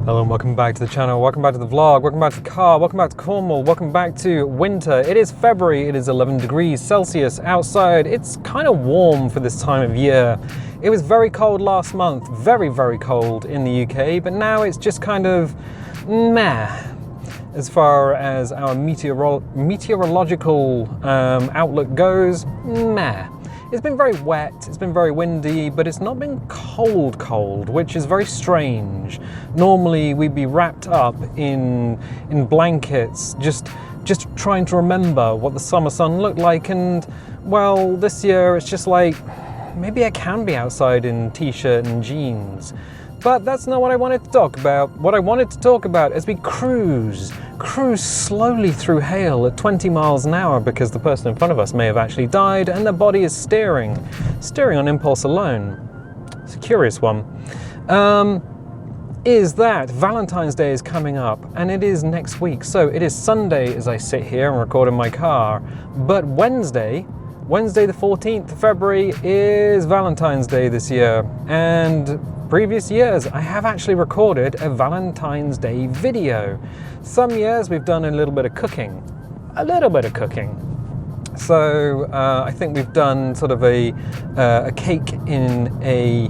Hello and welcome back to the channel, welcome back to the vlog, welcome back to the car, welcome back to Cornwall, welcome back to winter. It is February, it is 11 degrees Celsius outside. It's kind of warm for this time of year. It was very cold last month, very, very cold in the UK, but now it's just kind of meh as far as our meteorological outlook goes, meh. It's been very wet, it's been very windy, but it's not been cold, which is very strange. Normally we'd be wrapped up in blankets, just trying to remember what the summer sun looked like, and well, this year it's just like, maybe I can be outside in t-shirt and jeans. But that's not what I wanted to talk about. What I wanted to talk about is we cruise slowly through hail at 20 miles an hour because the person in front of us may have actually died and their body is steering on impulse alone. It's a curious one. Is that Valentine's Day is coming up and it is next week. So it is Sunday as I sit here and record in my car, but Wednesday the 14th of February is Valentine's Day this year, and previous years I have actually recorded a Valentine's Day video. Some years we've done a little bit of cooking. So I think we've done sort of a cake in a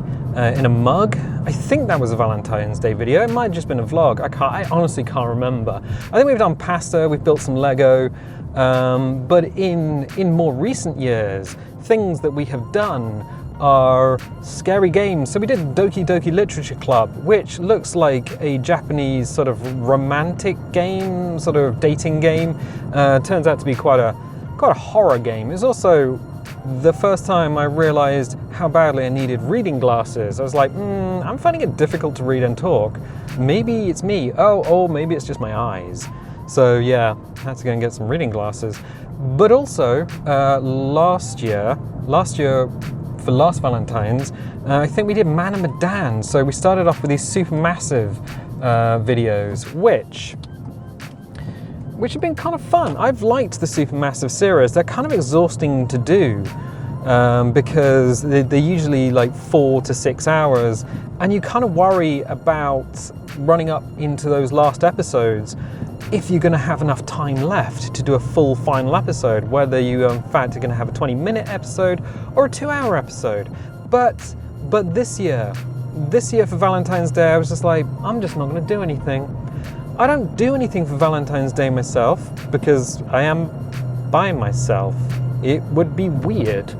mug. I think that was a Valentine's Day video. It might have just been a vlog. I honestly can't remember. I think we've done pasta, we've built some Lego. But in more recent years, things that we have done are scary games. So we did Doki Doki Literature Club, which looks like a Japanese sort of romantic game, sort of dating game. Turns out to be quite a horror game. It's also the first time I realized how badly I needed reading glasses. I was like, I'm finding it difficult to read and talk. Maybe it's me. Oh, maybe it's just my eyes. So yeah, had to go and get some reading glasses. But also, last year for last Valentine's, I think we did Man and Medan. So we started off with these super massive videos, which have been kind of fun. I've liked the Supermassive series. They're kind of exhausting to do because they're usually like 4 to 6 hours, and you kind of worry about running up into those last episodes if you're going to have enough time left to do a full final episode, whether you in fact are going to have a 20-minute episode or a 2-hour episode. But this year for Valentine's Day, I was just like, I'm just not going to do anything. I don't do anything for Valentine's Day myself because I am by myself. It would be weird.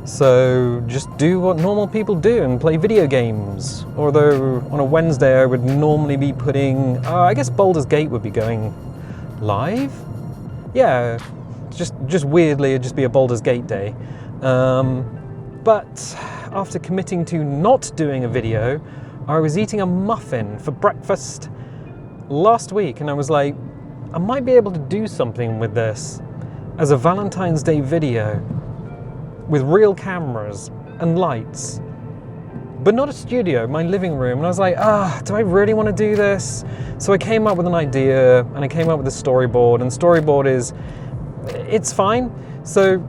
So just do what normal people do and play video games. Although on a Wednesday I would normally be putting, I guess Baldur's Gate would be going live? Yeah, just weirdly it'd just be a Baldur's Gate day. But after committing to not doing a video, I was eating a muffin for breakfast last week, and I was like, I might be able to do something with this as a Valentine's Day video with real cameras and lights, but not a studio, my living room. And I was like, do I really want to do this? So I came up with an idea and I came up with a storyboard, and storyboard it's fine. So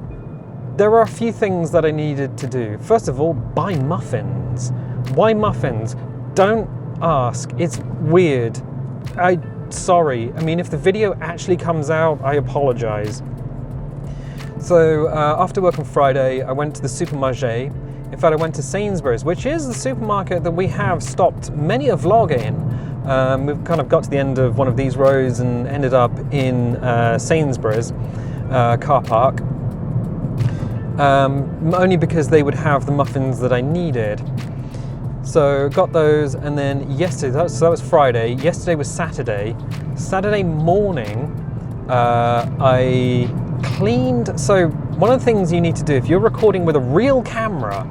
there are a few things that I needed to do. First of all, buy muffins. Why muffins? Don't ask, it's weird. Sorry. I mean, if the video actually comes out, I apologize. So after work on Friday, I went to the supermarché. In fact, I went to Sainsbury's, which is the supermarket that we have stopped many a vlog in. We've kind of got to the end of one of these roads and ended up in Sainsbury's car park. Only because they would have the muffins that I needed. So got those, and then yesterday, that was Friday, yesterday was Saturday. Saturday morning, I cleaned. So one of the things you need to do if you're recording with a real camera,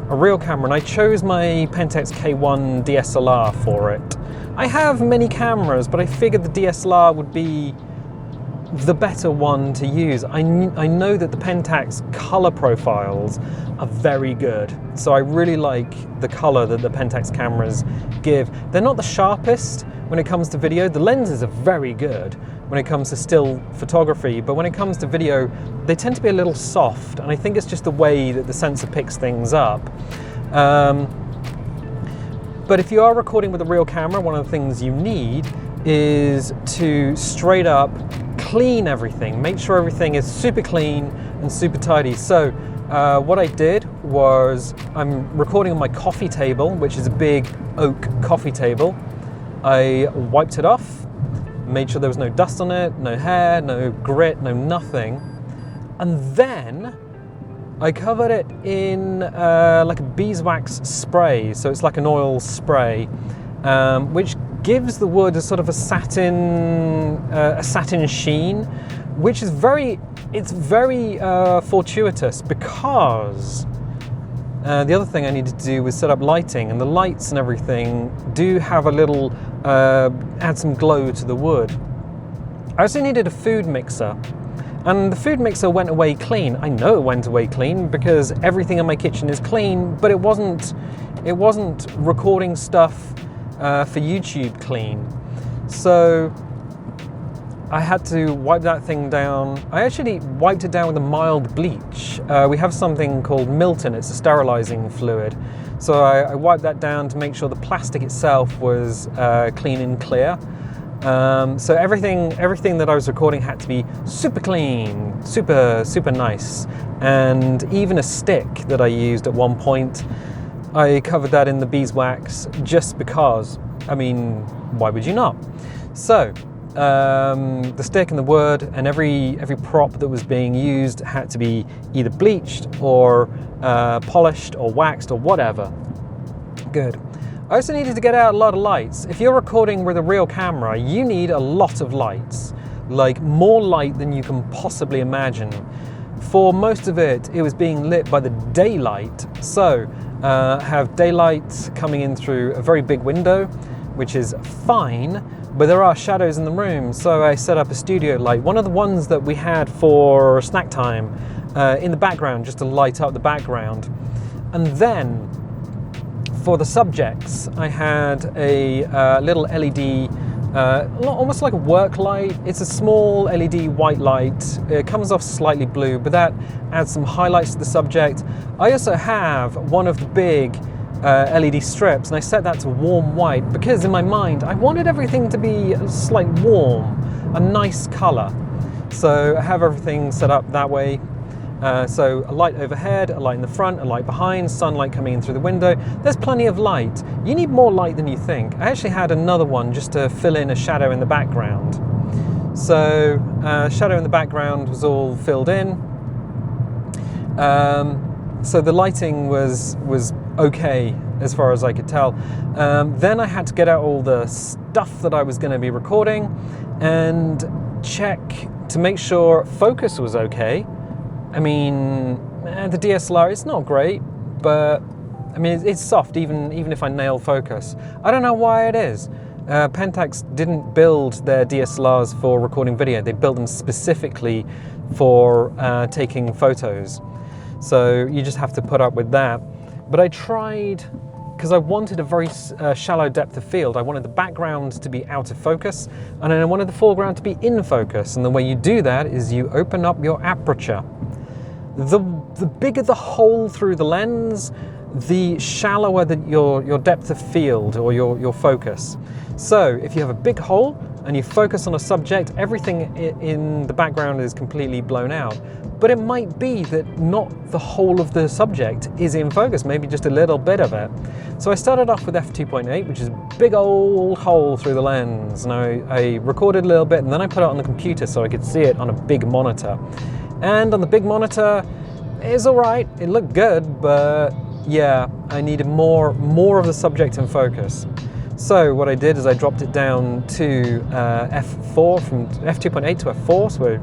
and I chose my Pentax K1 DSLR for it. I have many cameras, but I figured the DSLR would be the better one to use. I know that the Pentax color profiles are very good, so I really like the color that the Pentax cameras give. They're not the sharpest when it comes to video. The lenses are very good when it comes to still photography, but when it comes to video, they tend to be a little soft, and I think it's just the way that the sensor picks things up. But if you are recording with a real camera, one of the things you need is to straight up clean everything. Make sure everything is super clean and super tidy. So what I did was, I'm recording on my coffee table, which is a big oak coffee table. I wiped it off, made sure there was no dust on it, no hair, no grit, no nothing. And then I covered it in like a beeswax spray. So it's like an oil spray, which gives the wood a sort of a satin sheen, which is very fortuitous, because the other thing I needed to do was set up lighting, and the lights and everything do have a little, add some glow to the wood. I also needed a food mixer, and the food mixer went away clean. I know it went away clean because everything in my kitchen is clean, but it wasn't recording stuff for YouTube clean. So I had to wipe that thing down. I actually wiped it down with a mild bleach. We have something called Milton, it's a sterilizing fluid. So I wiped that down to make sure the plastic itself was clean and clear. So everything that I was recording had to be super clean, super nice. And even a stick that I used at one point, I covered that in the beeswax just because, I mean, why would you not? So the stick and the wood and every prop that was being used had to be either bleached or polished or waxed or whatever. Good. I also needed to get out a lot of lights. If you're recording with a real camera, you need a lot of lights, like more light than you can possibly imagine. For most of it, it was being lit by the daylight. So have daylight coming in through a very big window, which is fine, but there are shadows in the room. So I set up a studio light, one of the ones that we had for snack time, in the background, just to light up the background. And then for the subjects, I had a little LED, almost like a work light. It's a small LED white light. It comes off slightly blue, but that adds some highlights to the subject. I also have one of the big LED strips, and I set that to warm white because in my mind I wanted everything to be slightly warm, a nice color. So I have everything set up that way. So a light overhead, a light in the front, a light behind, sunlight coming in through the window. There's plenty of light. You need more light than you think. I actually had another one just to fill in a shadow in the background. So shadow in the background was all filled in. So the lighting was okay as far as I could tell. Then I had to get out all the stuff that I was going to be recording and check to make sure focus was okay. I mean, the DSLR, it's not great, but I mean, it's soft even if I nail focus. I don't know why it is. Pentax didn't build their DSLRs for recording video. They built them specifically for taking photos. So you just have to put up with that. But I tried, because I wanted a very shallow depth of field. I wanted the background to be out of focus, and then I wanted the foreground to be in focus. And the way you do that is you open up your aperture. The bigger the hole through the lens, the shallower your depth of field or your focus. So if you have a big hole and you focus on a subject, everything in the background is completely blown out. But it might be that not the whole of the subject is in focus, maybe just a little bit of it. So I started off with f2.8, which is a big old hole through the lens. And I recorded a little bit, and then I put it on the computer so I could see it on a big monitor. And on the big monitor, it's all right. It looked good, but yeah, I needed more of the subject in focus. So what I did is I dropped it down to f4, from f2.8 to f4, so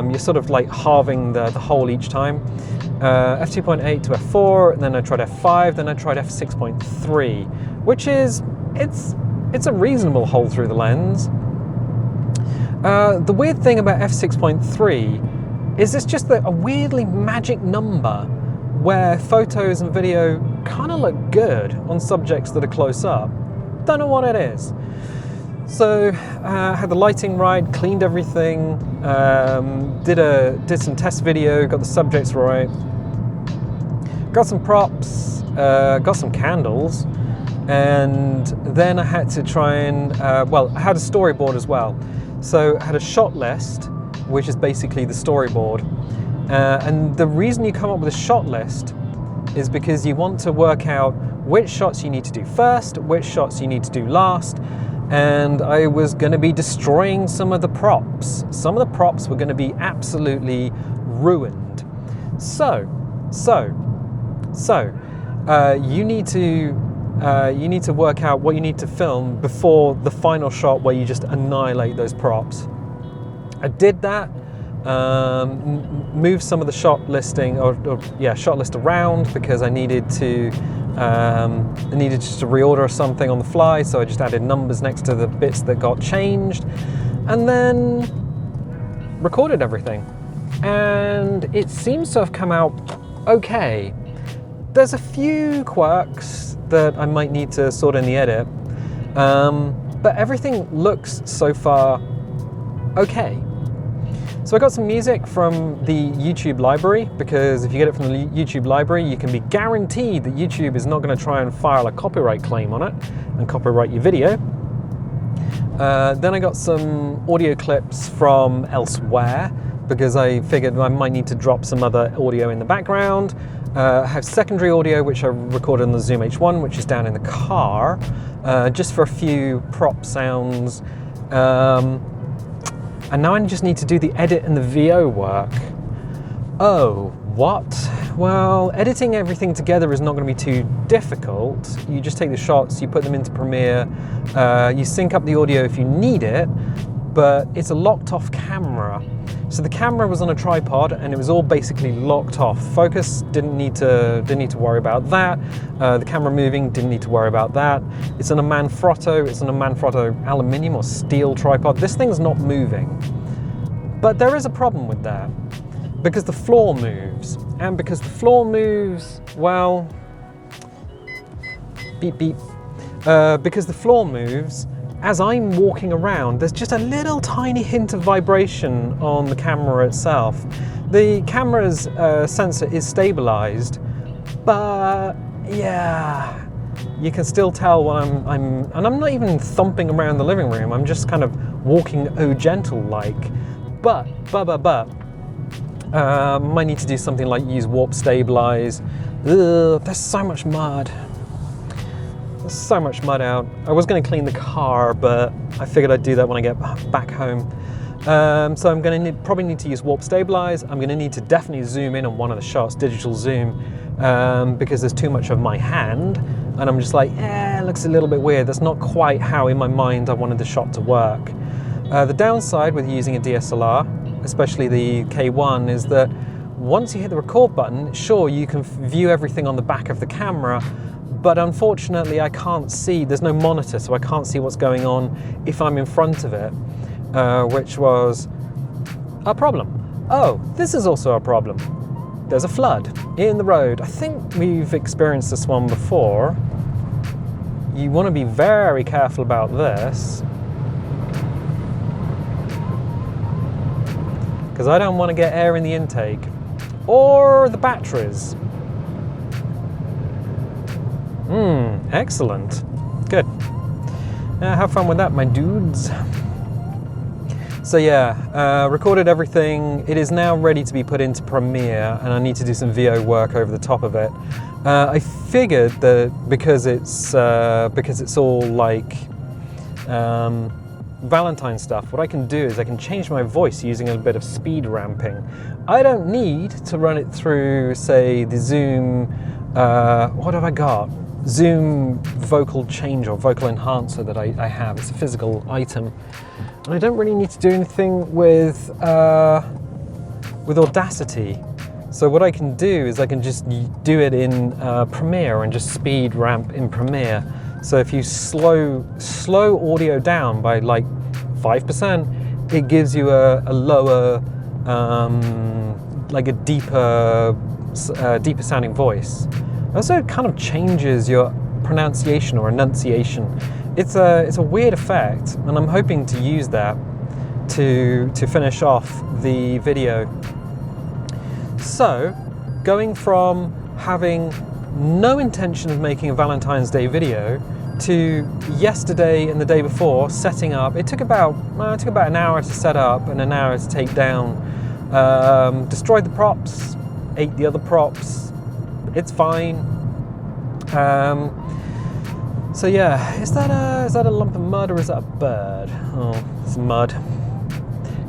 you're sort of like halving the hole each time. f2.8 to f4, and then I tried f5, then I tried f6.3, which is, it's a reasonable hole through the lens. The weird thing about f6.3 is it's just a weirdly magic number where photos and video kind of look good on subjects that are close up. Don't know what it is. So had the lighting right, cleaned everything, did some test video, got the subjects right, got some props, got some candles, And then I had to try and, well, I had a storyboard as well. So I had a shot list, which is basically the storyboard. And the reason you come up with a shot list is because you want to work out which shots you need to do first, which shots you need to do last. And I was going to be destroying some of the props. Some of the props were going to be absolutely ruined. So you need to work out what you need to film before the final shot where you just annihilate those props. I did that. Moved some of the shot listing shot list around because I needed to just to reorder something on the fly, so I just added numbers next to the bits that got changed, and then recorded everything, and it seems to have come out okay. There's a few quirks that I might need to sort in the edit, but everything looks so far okay. So I got some music from the YouTube library, because if you get it from the YouTube library, you can be guaranteed that YouTube is not going to try and file a copyright claim on it and copyright your video. Then I got some audio clips from elsewhere, because I figured I might need to drop some other audio in the background. I have secondary audio, which I recorded on the Zoom H1, which is down in the car, just for a few prop sounds. And now I just need to do the edit and the VO work. Oh, what? Well, editing everything together is not going to be too difficult. You just take the shots, you put them into Premiere, you sync up the audio if you need it, but it's a locked off camera. So the camera was on a tripod and it was all basically locked off. Focus didn't need to worry about that. The camera moving didn't need to worry about that. It's on a Manfrotto. It's on a Manfrotto aluminium or steel tripod. This thing's not moving. But there is a problem with that, because the floor moves. And because the floor moves, well, beep beep. Because the floor moves, as I'm walking around, there's just a little tiny hint of vibration on the camera itself. The camera's sensor is stabilized, but yeah, you can still tell when and I'm not even thumping around the living room. I'm just kind of walking gentle-like. But might need to do something like use warp stabilize. Ugh, there's so much mud. There's so much mud out. I was going to clean the car, but I figured I'd do that when I get back home. So I'm going to probably need to use warp stabilize. I'm going to need to definitely zoom in on one of the shots, digital zoom, because there's too much of my hand, and I'm just like, it looks a little bit weird. That's not quite how in my mind I wanted the shot to work. The downside with using a DSLR, especially the K1, is that once you hit the record button, sure, you can view everything on the back of the camera, but unfortunately I can't see, there's no monitor, so I can't see what's going on if I'm in front of it, which was a problem. Oh, this is also a problem. There's a flood in the road. I think we've experienced this one before. You want to be very careful about this, because I don't want to get air in the intake or the batteries. Excellent. Good. Have fun with that, my dudes. So yeah, recorded everything. It is now ready to be put into Premiere, and I need to do some VO work over the top of it. I figured that because it's all like Valentine stuff, what I can do is I can change my voice using a bit of speed ramping. I don't need to run it through, say, the Zoom, what have I got? Zoom vocal change or vocal enhancer that I have. It's a physical item. And I don't really need to do anything with Audacity. So what I can do is I can just do it in Premiere and just speed ramp in Premiere. So if you slow audio down by like 5%, it gives you a lower, like a deeper sounding voice. Also, it kind of changes your pronunciation or enunciation. It's a weird effect, and I'm hoping to use that to finish off the video. So, going from having no intention of making a Valentine's Day video to yesterday and the day before setting up. It took about an hour to set up and an hour to take down. Destroyed the props, ate the other props. It's fine. So yeah, is that a lump of mud or is that a bird? Oh, it's mud.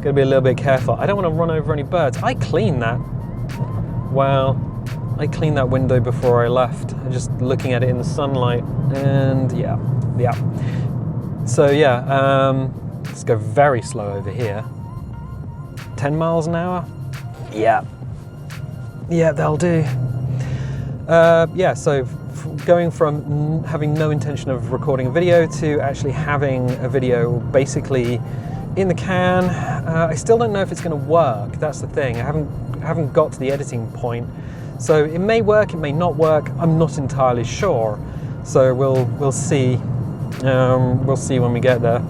Gotta be a little bit careful. I don't want to run over any birds. I cleaned that. Well, I cleaned that window before I left. I'm just looking at it in the sunlight, and yeah. So yeah, let's go very slow over here. 10 miles an hour? Yeah, that'll do. Yeah, so going from having no intention of recording a video to actually having a video basically in the can. I still don't know if it's going to work. That's the thing. I haven't got to the editing point, so it may work, it may not work. I'm not entirely sure. So we'll see. We'll see when we get there.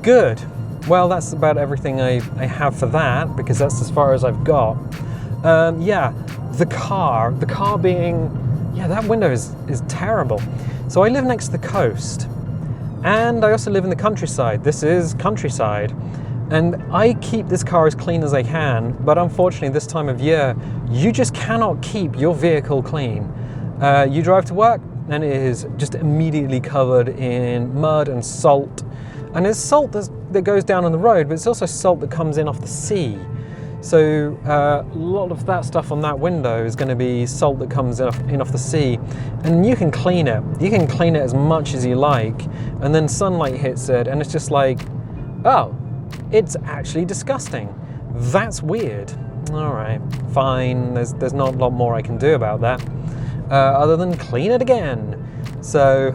Good. Well, that's about everything I have for that, because that's as far as I've got. Yeah, the car being, yeah, that window is terrible. So I live next to the coast, and I also live in the countryside. This is countryside, and I keep this car as clean as I can, but unfortunately this time of year, you just cannot keep your vehicle clean. You drive to work, and it is just immediately covered in mud and salt. And there's salt that goes down on the road, but it's also salt that comes in off the sea. So a lot of that stuff on that window is going to be salt that comes in off the sea. And you can clean it. You can clean it as much as you like, and then sunlight hits it, and it's just like, oh, it's actually disgusting. That's weird. All right, fine. There's not a lot more I can do about that, other than clean it again. So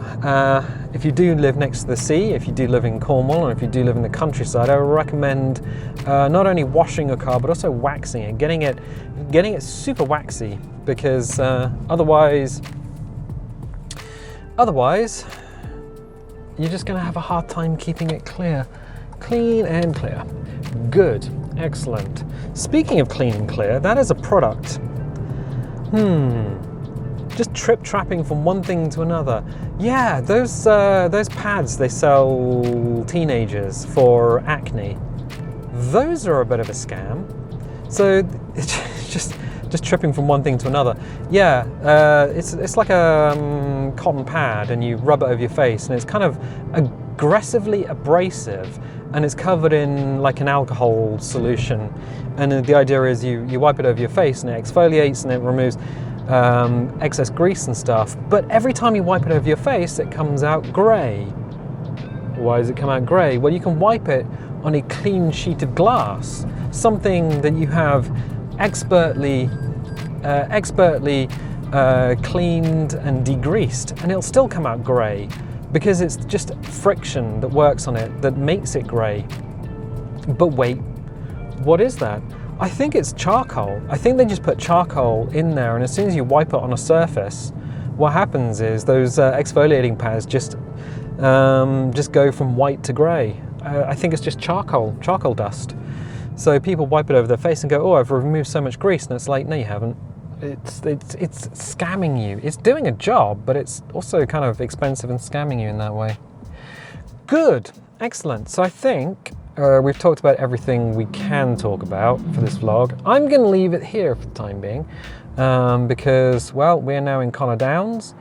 if you do live next to the sea, if you do live in Cornwall, and if you do live in the countryside, I would recommend not only washing your car, but also waxing it, getting it super waxy, because otherwise you're just going to have a hard time keeping it clean and clear. Good, excellent. Speaking of clean and clear, that is a product. Just trip-trapping from one thing to another. Yeah, those pads they sell teenagers for acne, those are a bit of a scam. So it's just tripping from one thing to another. Yeah, it's like a cotton pad, and you rub it over your face, and it's kind of aggressively abrasive, and it's covered in like an alcohol solution. And the idea is you wipe it over your face, and it exfoliates, and it removes excess grease and stuff, but every time you wipe it over your face, it comes out grey. Why does it come out grey? Well, you can wipe it on a clean sheet of glass, something that you have expertly cleaned and degreased, and it'll still come out grey, because it's just friction that works on it that makes it grey. But wait, what is that? I think it's charcoal. I think they just put charcoal in there, and as soon as you wipe it on a surface, what happens is those exfoliating pads just go from white to grey. I think it's just charcoal dust. So people wipe it over their face and go, oh, I've removed so much grease, and it's like, no, you haven't. It's scamming you. It's doing a job, but it's also kind of expensive and scamming you in that way. Good, excellent. So I think we've talked about everything we can talk about for this vlog. I'm going to leave it here for the time being, because, well, we're now in Connor Downs,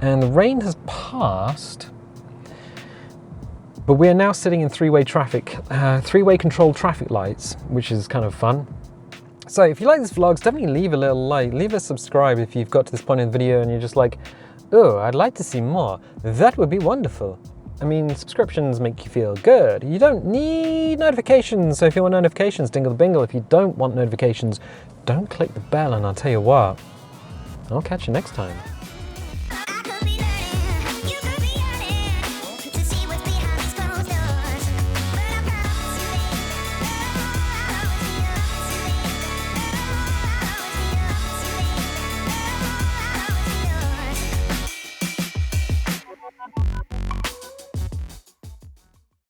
and the rain has passed, but we're now sitting in three-way controlled traffic lights, which is kind of fun. So if you like this vlog, definitely leave a little like, leave a subscribe if you've got to this point in the video and you're just like, oh, I'd like to see more. That would be wonderful. I mean, subscriptions make you feel good. You don't need notifications, so if you want notifications, dingle the bingle. If you don't want notifications, don't click the bell, and I'll tell you what, I'll catch you next time.